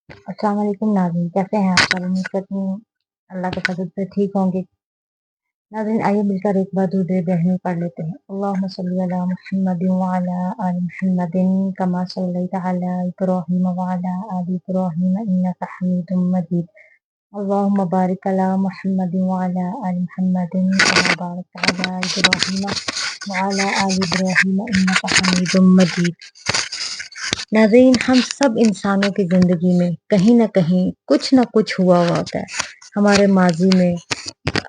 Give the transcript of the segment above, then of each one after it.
السلام علیکم ناظرین، کیسے ہیں آپ؟ امید کرتی ہوں اللہ کے فضل سے ٹھیک ہوں گے۔ ناظرین آئیے مل کر ایک بار درود ابراہیمی پڑھ لیتے ہیں۔ اللہم صلی علی محمد وعلی آل محمد کما صلیت علی ابراہیم وعلی آل ابراہیم انک حمید مجید۔ اللہم بارک علی محمد وعلی آل محمد کما بارکت علی ابراہیم وعلی آل ابراہیم انک حمید مجید۔ ناظرین، ہم سب انسانوں کی زندگی میں کہیں نہ کہیں کچھ نہ کچھ ہوا ہوتا ہے ہمارے ماضی میں،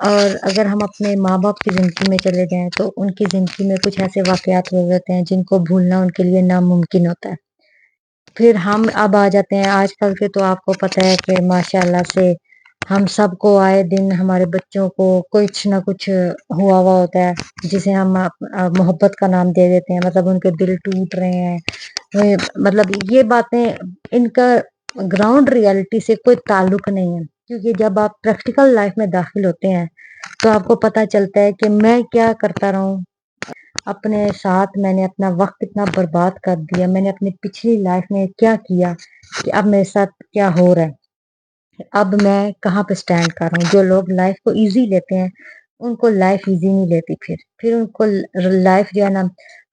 اور اگر ہم اپنے ماں باپ کی زندگی میں چلے جائیں تو ان کی زندگی میں کچھ ایسے واقعات ہو جاتے ہیں جن کو بھولنا ان کے لیے ناممکن ہوتا ہے۔ پھر ہم اب آ جاتے ہیں آج کل کے، تو آپ کو پتہ ہے کہ ماشاء اللہ سے ہم سب کو آئے دن ہمارے بچوں کو کچھ نہ کچھ ہوا ہوتا ہے جسے ہم محبت کا نام دے دیتے ہیں، مطلب ان کے دل ٹوٹ رہے ہیں۔ مطلب یہ باتیں ان کا گراؤنڈ ریالٹی سے کوئی تعلق نہیں ہے، کیونکہ جب آپ پریکٹیکل لائف میں داخل ہوتے ہیں تو آپ کو پتہ چلتا ہے کہ میں کیا کرتا رہا ہوں اپنے ساتھ، میں نے اپنا وقت اتنا برباد کر دیا، میں نے اپنی پچھلی لائف میں کیا کیا کہ اب میرے ساتھ کیا ہو رہا ہے، اب میں کہاں پہ سٹینڈ کر رہا ہوں۔ جو لوگ لائف کو ایزی لیتے ہیں ان کو لائف ایزی نہیں لیتی، پھر ان کو لائف جو ہے نا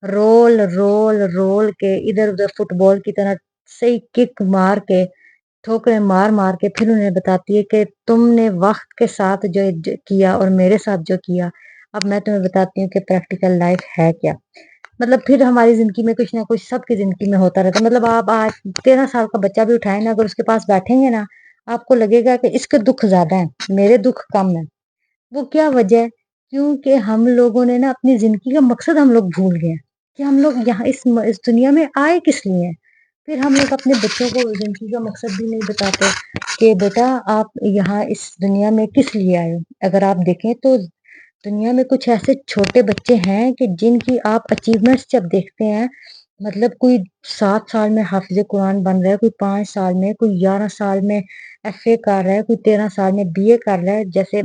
رول رول رول کے ادھر ادھر فٹ بال کی طرح صحیح کک مار کے ٹھوکریں مار مار کے پھر انہیں بتاتی ہے کہ تم نے وقت کے ساتھ جو کیا اور میرے ساتھ جو کیا، اب میں تمہیں بتاتی ہوں کہ پریکٹیکل لائف ہے کیا۔ مطلب پھر ہماری زندگی میں کچھ نہ کچھ سب کی زندگی میں ہوتا رہتا ہے۔ مطلب آپ آج 13 سال کا بچہ بھی اٹھائیں نا، اگر اس کے پاس بیٹھیں گے نا، آپ کو لگے گا کہ اس کے دکھ زیادہ ہیں، میرے دکھ کم ہیں۔ وہ کیا وجہ ہے؟ کیونکہ ہم لوگوں نے نا اپنی زندگی کا مقصد ہم لوگ بھول گئے ہیں کہ ہم لوگ یہاں اس دنیا میں آئے کس لیے ہیں۔ پھر ہم لوگ اپنے بچوں کو زندگی کا مقصد بھی نہیں بتاتے کہ بیٹا آپ یہاں اس دنیا میں کس لیے آئے ہو۔ اگر آپ دیکھیں تو دنیا میں کچھ ایسے چھوٹے بچے ہیں کہ جن کی آپ اچیومنٹس جب دیکھتے ہیں، مطلب کوئی 7 سال میں حافظ قرآن بن رہا ہے، کوئی 5 سال میں، کوئی 11 سال میں FA کر رہا ہے، کوئی 13 سال میں BA کر رہا ہے۔ جیسے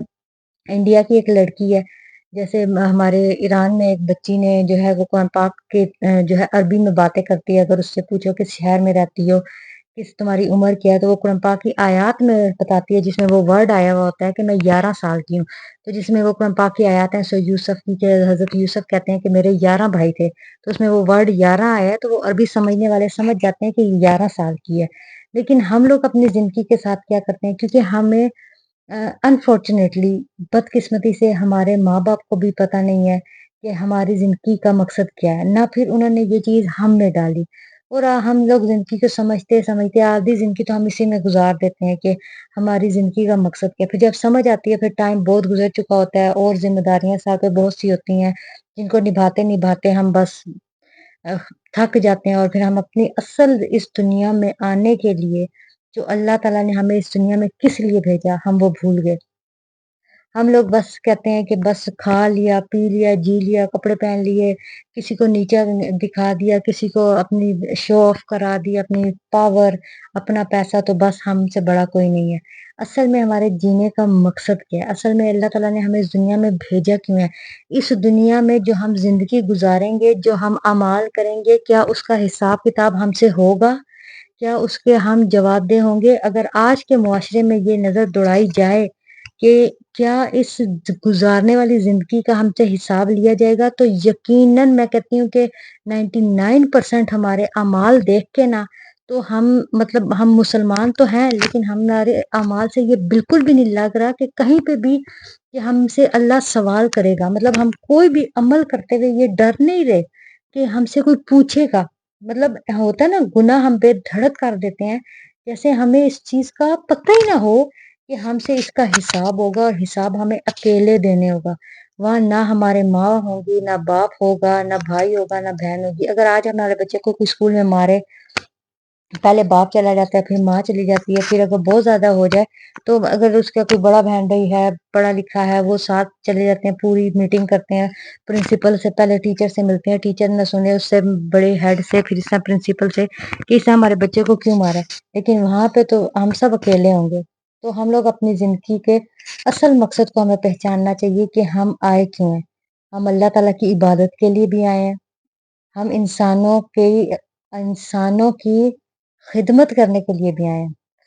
انڈیا کی ایک لڑکی ہے، جیسے ہمارے ایران میں ایک بچی نے جو ہے وہ قرآن پاک کے جو ہے عربی میں باتیں کرتی ہے، اگر اس سے پوچھو کس شہر میں رہتی ہو، کس تمہاری عمر کیا ہے، تو وہ قرآن پاک کی آیات میں بتاتی ہے جس میں وہ ورڈ آیا ہوا ہوتا ہے کہ میں 11 سال کی ہوں، تو جس میں وہ قرآن پاک کی آیات ہیں سو یوسف کی، کہ حضرت یوسف کہتے ہیں کہ میرے 11 بھائی تھے، تو اس میں وہ ورڈ 11 آیا ہے، تو وہ عربی سمجھنے والے سمجھ جاتے ہیں کہ 11 سال کی ہے۔ لیکن ہم لوگ اپنی زندگی کے ساتھ کیا کرتے ہیں، کیونکہ ہمیں انفارچونیٹلی بدقسمتی سے ہمارے ماں باپ کو بھی پتہ نہیں ہے کہ ہماری زندگی کا مقصد کیا ہے، نہ پھر انہوں نے یہ چیز ہم میں ڈالی، اور ہم لوگ زندگی کو سمجھتے سمجھتے آدھی زندگی تو ہم اسی میں گزار دیتے ہیں کہ ہماری زندگی کا مقصد کیا۔ پھر جب سمجھ آتی ہے پھر ٹائم بہت گزر چکا ہوتا ہے اور ذمہ داریاں ساتھ میں بہت سی ہوتی ہیں جن کو نبھاتے نبھاتے ہم بس تھک جاتے ہیں، اور پھر ہم اپنی اصل اس دنیا میں آنے کے لیے جو اللہ تعالیٰ نے ہمیں اس دنیا میں کس لیے بھیجا ہم وہ بھول گئے۔ ہم لوگ بس کہتے ہیں کہ بس کھا لیا پی لیا جی لیا، کپڑے پہن لیے، کسی کو نیچا دکھا دیا، کسی کو اپنی شو آف کرا دی، اپنی پاور، اپنا پیسہ، تو بس ہم سے بڑا کوئی نہیں ہے۔ اصل میں ہمارے جینے کا مقصد کیا ہے؟ اصل میں اللہ تعالیٰ نے ہمیں اس دنیا میں بھیجا کیوں ہے؟ اس دنیا میں جو ہم زندگی گزاریں گے، جو ہم اعمال کریں گے، کیا اس کا حساب کتاب ہم سے ہوگا؟ کیا اس کے ہم جواب دہ ہوں گے؟ اگر آج کے معاشرے میں یہ نظر دوڑائی جائے کہ کیا اس گزارنے والی زندگی کا ہم سے حساب لیا جائے گا، تو یقیناً میں کہتی ہوں کہ 99% ہمارے اعمال دیکھ کے نا، تو مطلب ہم مسلمان تو ہیں لیکن ہمارے اعمال سے یہ بالکل بھی نہیں لگ رہا کہ کہیں پہ بھی کہ ہم سے اللہ سوال کرے گا۔ مطلب ہم کوئی بھی عمل کرتے ہوئے یہ ڈر نہیں رہے کہ ہم سے کوئی پوچھے گا۔ مطلب ہوتا ہے نا، گناہ ہم بے دھڑک کر دیتے ہیں، جیسے ہمیں اس چیز کا پتہ ہی نہ ہو کہ ہم سے اس کا حساب ہوگا، اور حساب ہمیں اکیلے دینے ہوگا۔ وہاں نہ ہمارے ماں ہوں گی، نہ باپ ہوگا، نہ بھائی ہوگا، نہ بہن ہوگی۔ اگر آج ہمارے بچے کو کوئی اسکول میں مارے، پہلے باپ چلا جاتا ہے، پھر ماں چلی جاتی ہے، پھر اگر بہت زیادہ ہو جائے تو اگر اس کا کوئی بڑا بہن بھائی ہے، پڑھا لکھا ہے، وہ ساتھ چلے جاتے ہیں، پوری میٹنگ کرتے ہیں، پرنسپل سے پہلے ٹیچر سے ملتے ہیں، ٹیچر نہ سنے اس سے بڑے ہیڈ سے، پھر اس طرح پرنسپل سے کہ اس نے ہمارے بچے کو کیوں مارا ہے۔ لیکن وہاں پہ تو ہم سب اکیلے ہوں گے۔ تو ہم لوگ اپنی زندگی کے اصل مقصد کو ہمیں پہچاننا چاہیے کہ ہم آئے کیوں ہیں۔ ہم اللہ تعالیٰ کی عبادت کے لیے بھی آئے ہیں، ہم انسانوں کی خدمت کرنے کے لیے بھی آئے ہیں،